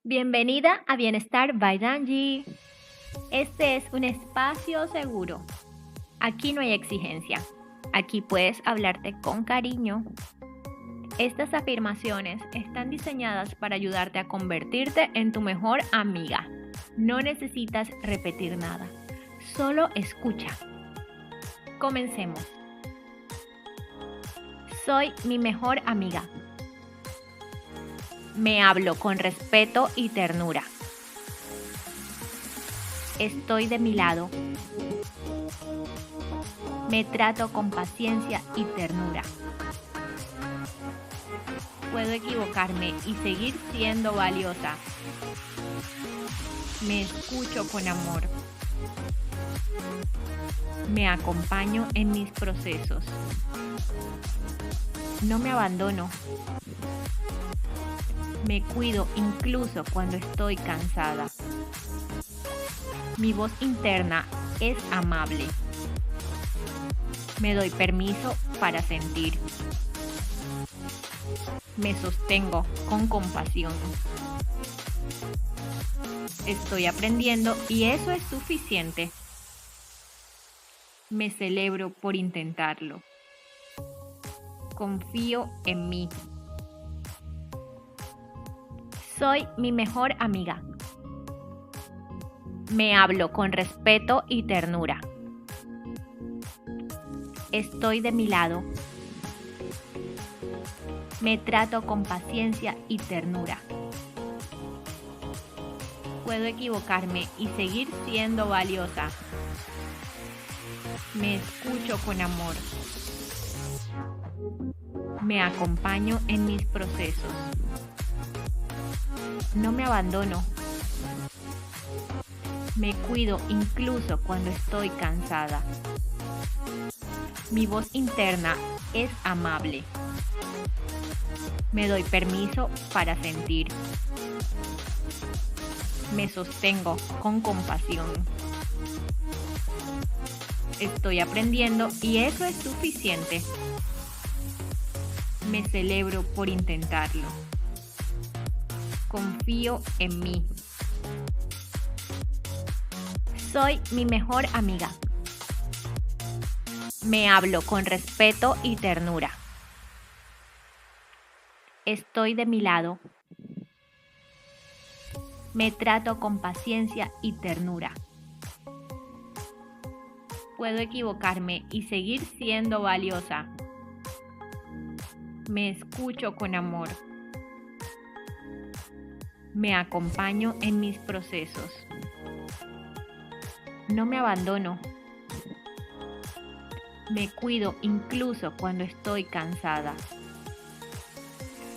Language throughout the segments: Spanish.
Bienvenida a Bienestar by Danji. Este es un espacio seguro. Aquí no hay exigencia. Aquí puedes hablarte con cariño. Estas afirmaciones están diseñadas para ayudarte a convertirte en tu mejor amiga. No necesitas repetir nada. Solo escucha. Comencemos. Soy mi mejor amiga. Me hablo con respeto y ternura. Estoy de mi lado. Me trato con paciencia y ternura. Puedo equivocarme y seguir siendo valiosa. Me escucho con amor. Me acompaño en mis procesos. No me abandono. Me cuido incluso cuando estoy cansada. Mi voz interna es amable. Me doy permiso para sentir. Me sostengo con compasión. Estoy aprendiendo y eso es suficiente. Me celebro por intentarlo. Confío en mí. Soy mi mejor amiga. Me hablo con respeto y ternura. Estoy de mi lado. Me trato con paciencia y ternura. Puedo equivocarme y seguir siendo valiosa. Me escucho con amor. Me acompaño en mis procesos. No me abandono. Me cuido incluso cuando estoy cansada. Mi voz interna es amable. Me doy permiso para sentir. Me sostengo con compasión. Estoy aprendiendo y eso es suficiente. Me celebro por intentarlo. Confío en mí. Soy mi mejor amiga. Me hablo con respeto y ternura. Estoy de mi lado. Me trato con paciencia y ternura. Puedo equivocarme y seguir siendo valiosa. Me escucho con amor. Me acompaño en mis procesos. No me abandono. Me cuido incluso cuando estoy cansada.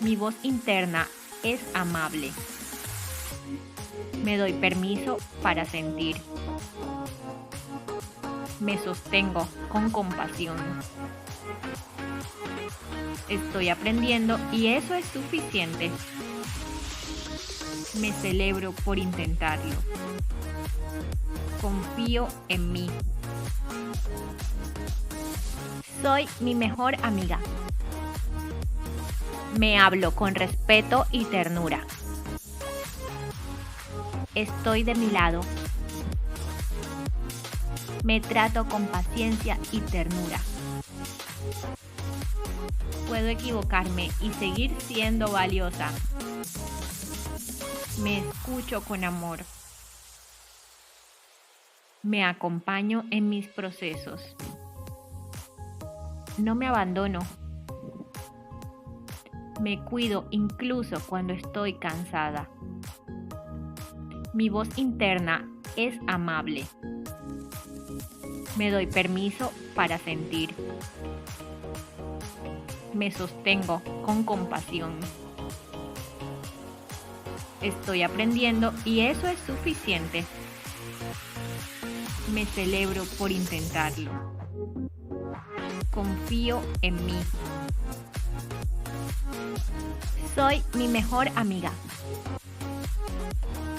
Mi voz interna es amable. Me doy permiso para sentir. Me sostengo con compasión. Estoy aprendiendo y eso es suficiente. Me celebro por intentarlo. Confío en mí. Soy mi mejor amiga. Me hablo con respeto y ternura. Estoy de mi lado. Me trato con paciencia y ternura. Puedo equivocarme y seguir siendo valiosa. Me escucho con amor. Me acompaño en mis procesos. No me abandono. Me cuido incluso cuando estoy cansada. Mi voz interna es amable. Me doy permiso para sentir. Me sostengo con compasión. Estoy aprendiendo y eso es suficiente. Me celebro por intentarlo. Confío en mí. Soy mi mejor amiga.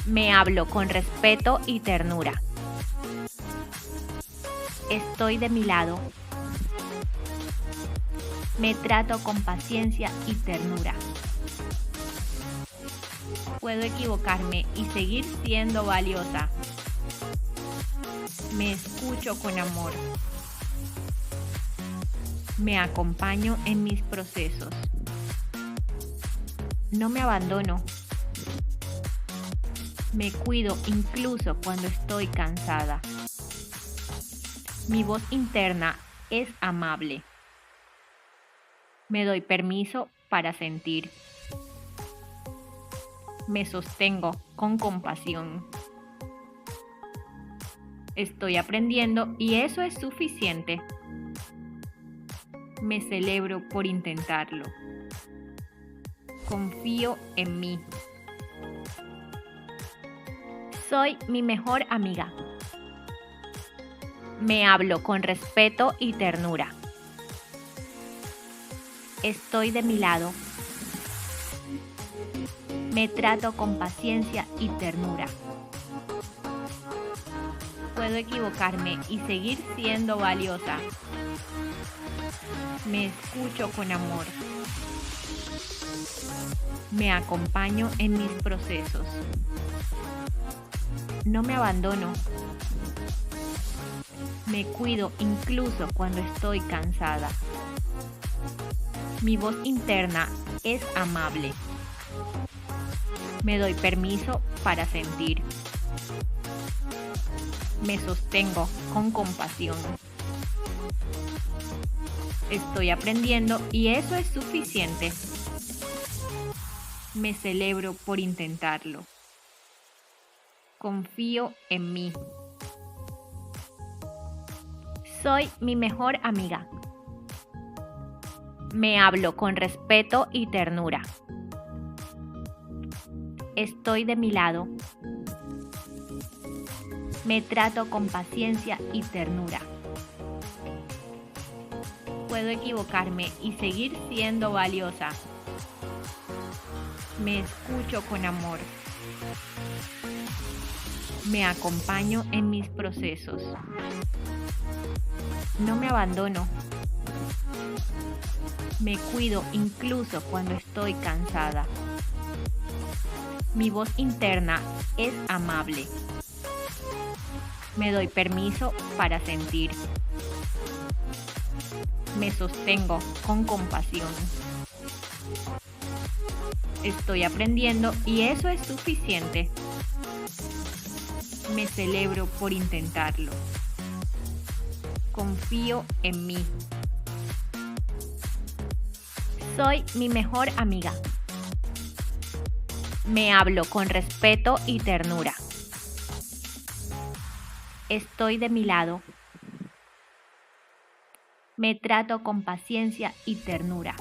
Me hablo con respeto y ternura. Estoy de mi lado. Me trato con paciencia y ternura. Puedo equivocarme y seguir siendo valiosa. Me escucho con amor. Me acompaño en mis procesos. No me abandono. Me cuido incluso cuando estoy cansada. Mi voz interna es amable. Me doy permiso para sentir. Me sostengo con compasión. Estoy aprendiendo y eso es suficiente. Me celebro por intentarlo. Confío en mí. Soy mi mejor amiga. Me hablo con respeto y ternura. Estoy de mi lado. Me trato con paciencia y ternura. Puedo equivocarme y seguir siendo valiosa. Me escucho con amor. Me acompaño en mis procesos. No me abandono. Me cuido incluso cuando estoy cansada. Mi voz interna es amable. Me doy permiso para sentir. Me sostengo con compasión. Estoy aprendiendo y eso es suficiente. Me celebro por intentarlo. Confío en mí. Soy mi mejor amiga. Me hablo con respeto y ternura. Estoy de mi lado. Me trato con paciencia y ternura. Puedo equivocarme y seguir siendo valiosa. Me escucho con amor. Me acompaño en mis procesos. No me abandono. Me cuido incluso cuando estoy cansada. Mi voz interna es amable. Me doy permiso para sentir. Me sostengo con compasión. Estoy aprendiendo y eso es suficiente. Me celebro por intentarlo. Confío en mí. Soy mi mejor amiga. Me hablo con respeto y ternura. Estoy de mi lado. Me trato con paciencia y ternura.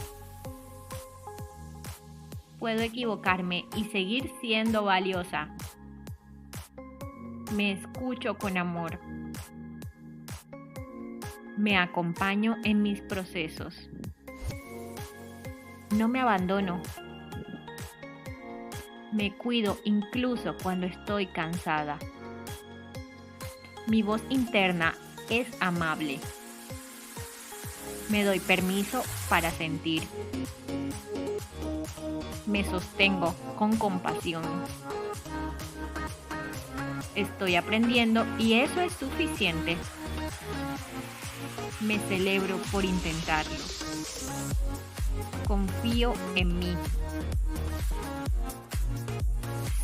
Puedo equivocarme y seguir siendo valiosa. Me escucho con amor. Me acompaño en mis procesos. No me abandono. Me cuido incluso cuando estoy cansada. Mi voz interna es amable. Me doy permiso para sentir. Me sostengo con compasión. Estoy aprendiendo y eso es suficiente. Me celebro por intentarlo. Confío en mí.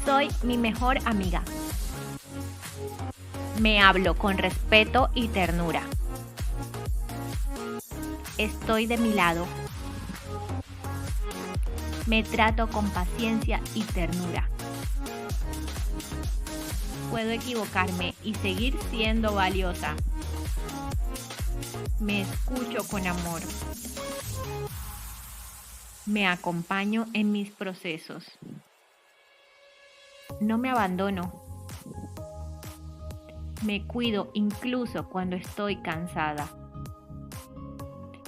Soy mi mejor amiga. Me hablo con respeto y ternura. Estoy de mi lado. Me trato con paciencia y ternura. Puedo equivocarme y seguir siendo valiosa. Me escucho con amor. Me acompaño en mis procesos. No me abandono. Me cuido incluso cuando estoy cansada.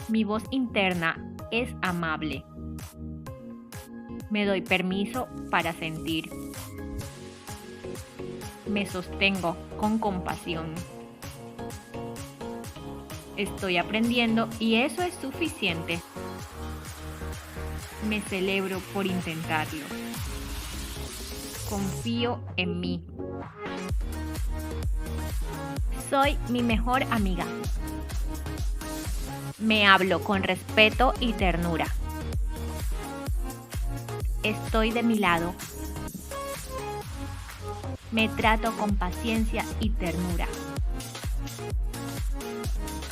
Mi voz interna es amable. Me doy permiso para sentir. Me sostengo con compasión. Estoy aprendiendo y eso es suficiente. Me celebro por intentarlo. Confío en mí. Soy mi mejor amiga. Me hablo con respeto y ternura. Estoy de mi lado. Me trato con paciencia y ternura.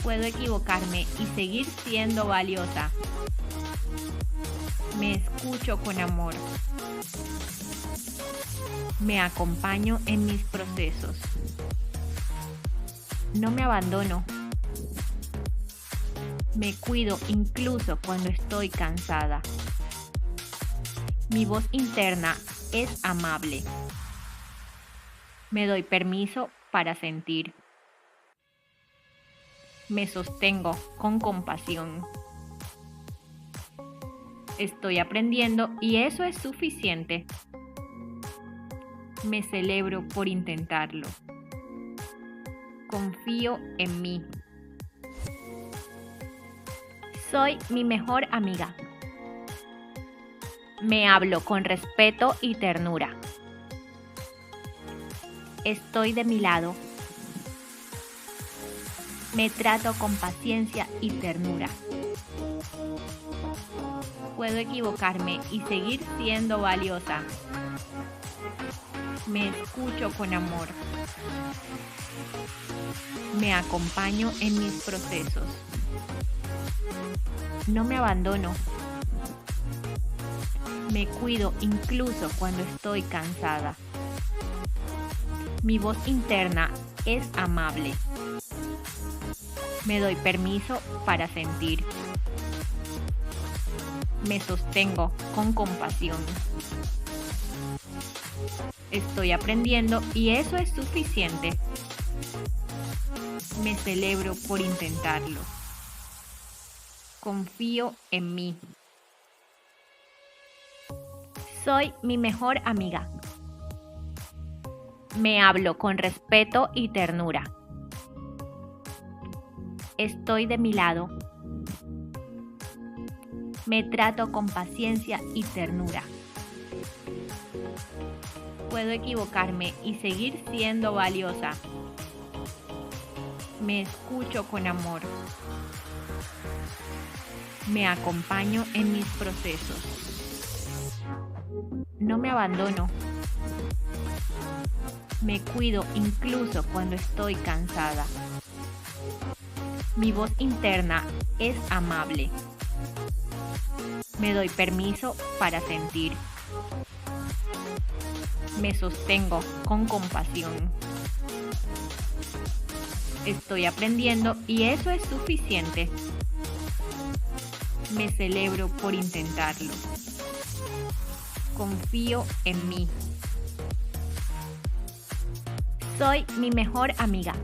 Puedo equivocarme y seguir siendo valiosa. Me escucho con amor. Me acompaño en mis procesos. No me abandono. Me cuido incluso cuando estoy cansada. Mi voz interna es amable. Me doy permiso para sentir. Me sostengo con compasión. Estoy aprendiendo y eso es suficiente. Me celebro por intentarlo. Confío en mí. Soy mi mejor amiga. Me hablo con respeto y ternura. Estoy de mi lado. Me trato con paciencia y ternura. Puedo equivocarme y seguir siendo valiosa. Me escucho con amor. Me acompaño en mis procesos. No me abandono. Me cuido incluso cuando estoy cansada. Mi voz interna es amable. Me doy permiso para sentir. Me sostengo con compasión. Estoy aprendiendo y eso es suficiente. Me celebro por intentarlo. Confío en mí. Soy mi mejor amiga. Me hablo con respeto y ternura. Estoy de mi lado. Me trato con paciencia y ternura. Puedo equivocarme y seguir siendo valiosa. Me escucho con amor. Me acompaño en mis procesos. No me abandono. Me cuido incluso cuando estoy cansada. Mi voz interna es amable. Me doy permiso para sentir. Me sostengo con compasión. Estoy aprendiendo y eso es suficiente. Me celebro por intentarlo. Confío en mí. Soy mi mejor amiga.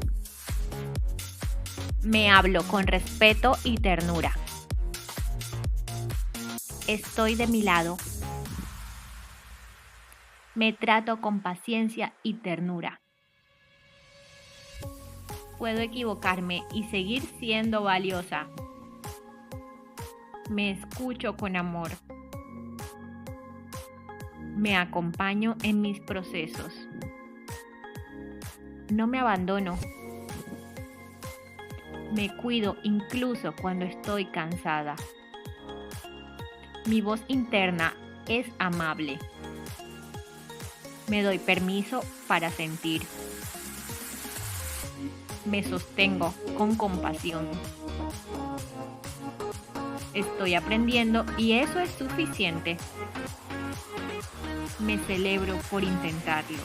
Me hablo con respeto y ternura. Estoy de mi lado. Me trato con paciencia y ternura. Puedo equivocarme y seguir siendo valiosa. Me escucho con amor. Me acompaño en mis procesos. No me abandono. Me cuido incluso cuando estoy cansada. Mi voz interna es amable. Me doy permiso para sentir. Me sostengo con compasión. Estoy aprendiendo y eso es suficiente. Me celebro por intentarlo.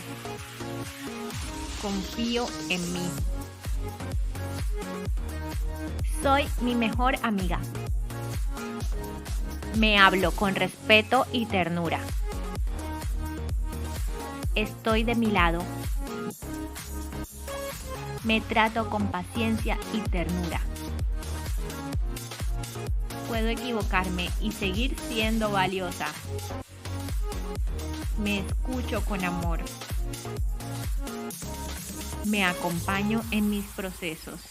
Confío en mí. Soy mi mejor amiga. Me hablo con respeto y ternura. Estoy de mi lado. Me trato con paciencia y ternura. Puedo equivocarme y seguir siendo valiosa. Me escucho con amor. Me acompaño en mis procesos.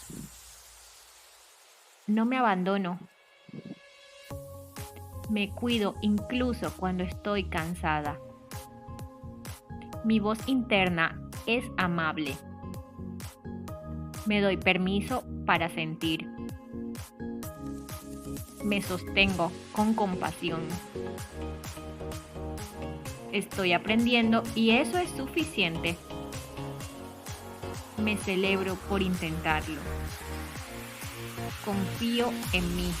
No me abandono. Me cuido incluso cuando estoy cansada. Mi voz interna es amable. Me doy permiso para sentir. Me sostengo con compasión. Estoy aprendiendo y eso es suficiente. Me celebro por intentarlo. Confío en mí.